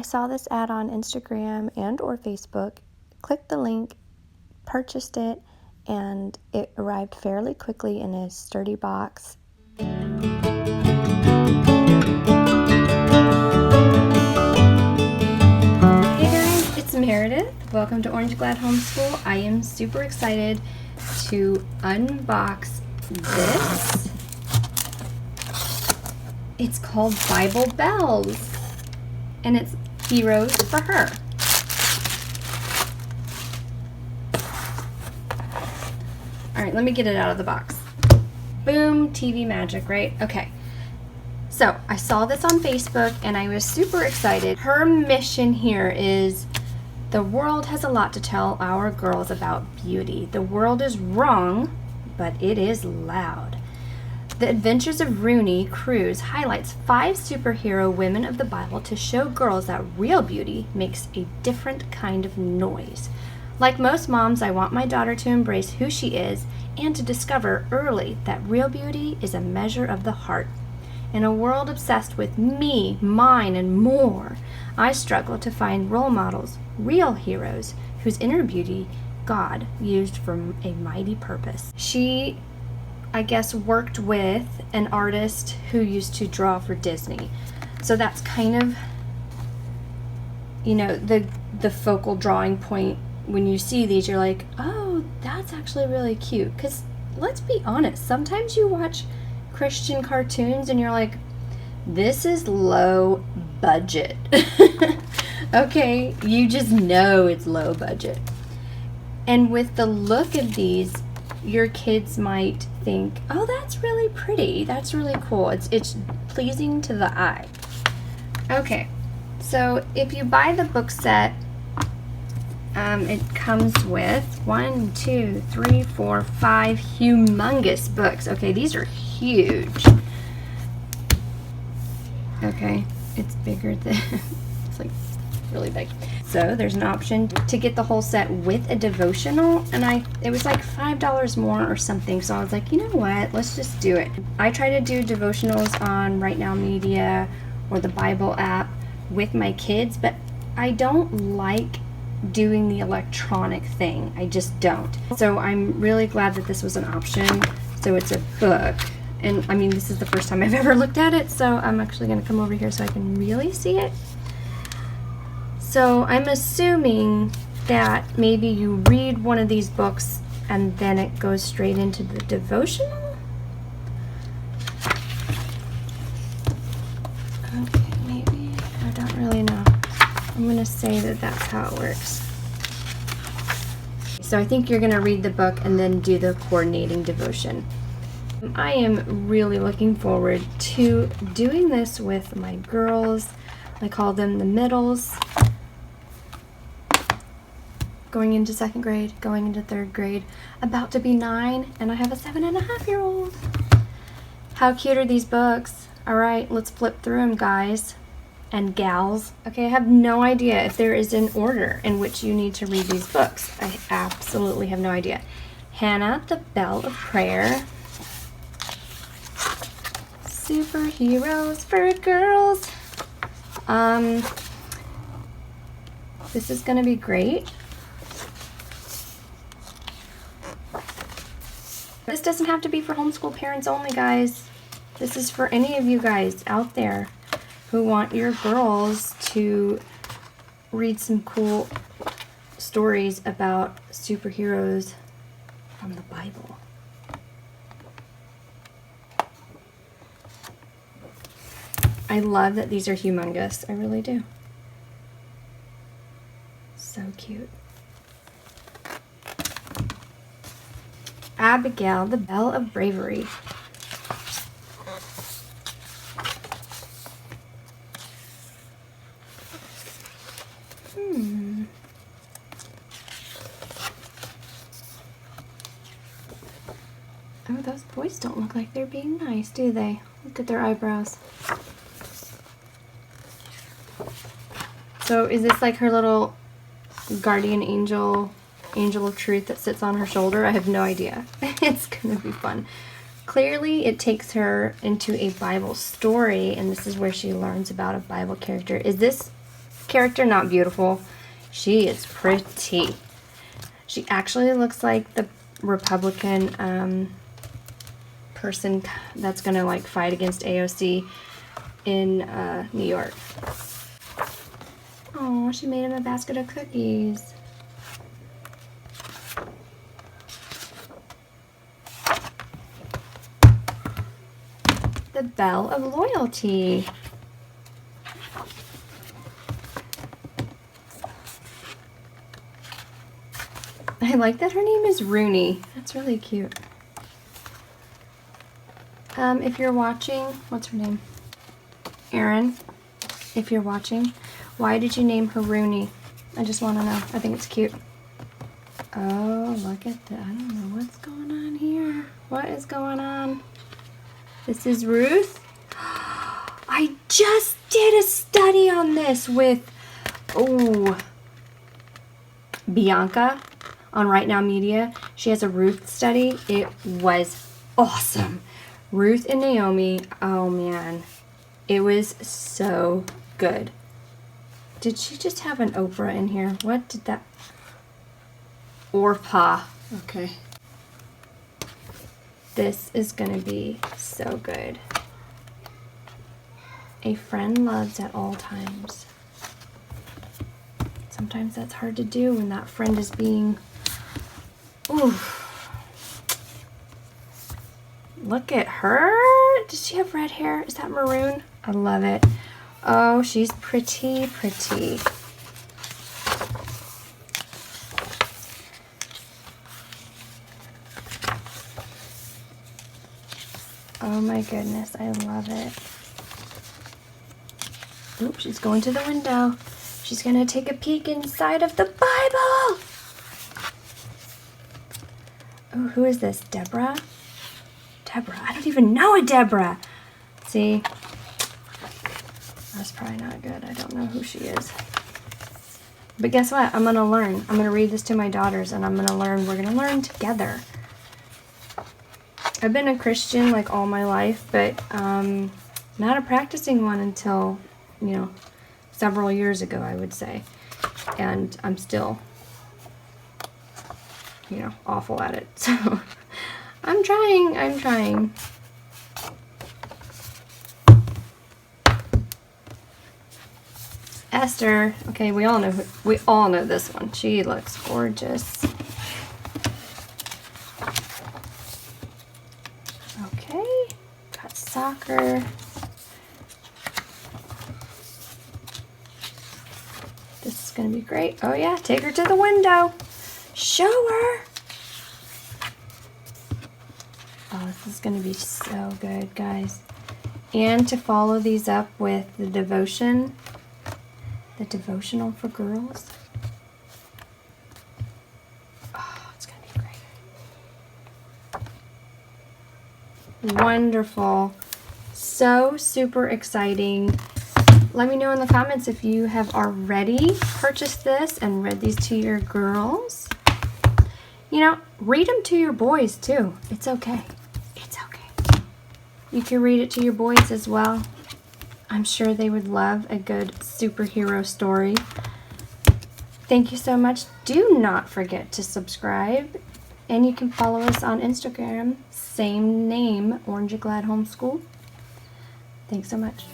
I saw this ad on Instagram and or Facebook, clicked the link, purchased it, and it arrived fairly quickly in a sturdy box. Hey guys, it's Meredith. Welcome to Orange Glad Homeschool. I am super excited to unbox this. It's called Bible Bells, and it's Heroes for Her. All right, let me get it out of the box. Boom, TV magic, right? Okay. So I saw this on Facebook and I was super excited. Her mission here is the world has a lot to tell our girls about beauty. The world is wrong, but it is loud. The Adventures of Rooney Cruise highlights 5 superhero women of the Bible to show girls that real beauty makes a different kind of noise. Like most moms, I want my daughter to embrace who she is and to discover early that real beauty is a measure of the heart. In a world obsessed with me, mine, and more, I struggle to find role models, real heroes, whose inner beauty God used for a mighty purpose. She, I guess, worked with an artist who used to draw for Disney. So that's kind of, you know, the focal drawing point. When you see these, you're like, oh, that's actually really cute. Because let's be honest, sometimes you watch Christian cartoons and you're like, this is low budget. Okay, you just know it's low budget. And with the look of these, your kids might think, oh, that's really pretty. That's really cool. It's pleasing to the eye. Okay, so if you buy the book set, it comes with 1, 2, 3, 4, 5 humongous books. Okay, these are huge. Okay, it's bigger than, it's like really big. So there's an option to get the whole set with a devotional, and it was like $5 more or something, so I was like, you know what, let's just do it. I try to do devotionals on Right Now Media or the Bible app with my kids, but I don't like doing the electronic thing. I just don't. So I'm really glad that this was an option. So it's a book, and I mean, this is the first time I've ever looked at it, so I'm actually going to come over here so I can really see it. So I'm assuming that maybe you read one of these books and then it goes straight into the devotional. Okay, maybe. I don't really know. I'm going to say that that's how it works. So I think you're going to read the book and then do the coordinating devotion. I am really looking forward to doing this with my girls. I call them the middles. Going into 2nd grade, going into 3rd grade, about to be 9, and I have a 7.5-year-old. How cute are these books? All right, let's flip through them, guys and gals. Okay, I have no idea if there is an order in which you need to read these books. I absolutely have no idea. Hannah, the Bell of Prayer. Superheroes for girls. This is gonna be great. This doesn't have to be for homeschool parents only, guys. This is for any of you guys out there who want your girls to read some cool stories about superheroes from the Bible. I love that these are humongous. I really do. So cute. Abigail, the Bell of Bravery. Oh, those boys don't look like they're being nice, do they? Look at their eyebrows. So is this like her little guardian angel, angel of truth that sits on her shoulder? I have no idea. It's gonna be fun. Clearly it takes her into a Bible story, and this is where she learns about a Bible character. Is this character not beautiful? She is pretty. She actually looks like the Republican person that's gonna like fight against AOC in New York. Oh, she made him a basket of cookies. The Bell of Loyalty. I like that her name is Rooney. That's really cute. If you're watching, what's her name? Erin, if you're watching, why did you name her Rooney? I just want to know. I think it's cute. Oh, look at that. I don't know what's going on here. What is going on? This is Ruth. I just did a study on this with, Bianca on Right Now Media. She has a Ruth study. It was awesome. Ruth and Naomi, oh man, it was so good. Did she just have an Oprah in here? What did that? Orpah. Okay. This is gonna be so good. A friend loves at all times. Sometimes that's hard to do when that friend is being, Look at her. Does she have red hair? Is that maroon? I love it. Oh, she's pretty, pretty. Oh my goodness, I love it. Oop, she's going to the window. She's gonna take a peek inside of the Bible. Oh, who is this? Deborah? Deborah. I don't even know a Deborah. See? That's probably not good. I don't know who she is. But guess what? I'm gonna learn. I'm gonna read this to my daughters and I'm gonna learn. We're gonna learn together. I've been a Christian like all my life, but not a practicing one until, several years ago, I would say. And I'm still, awful at it. So I'm trying. Esther. Okay, we all know this one. She looks gorgeous. Okay, got soccer. This is gonna be great. Oh yeah, take her to the window. Show her. Oh, this is gonna be so good, guys. And to follow these up with the devotional for girls. Oh, it's gonna be great. Wonderful. So super exciting. Let me know in the comments if you have already purchased this and read these to your girls. Read them to your boys too. It's okay. It's okay. You can read it to your boys as well. I'm sure they would love a good superhero story. Thank you so much. Do not forget to subscribe. And you can follow us on Instagram. Same name, Orange Glad Homeschool. Thanks so much.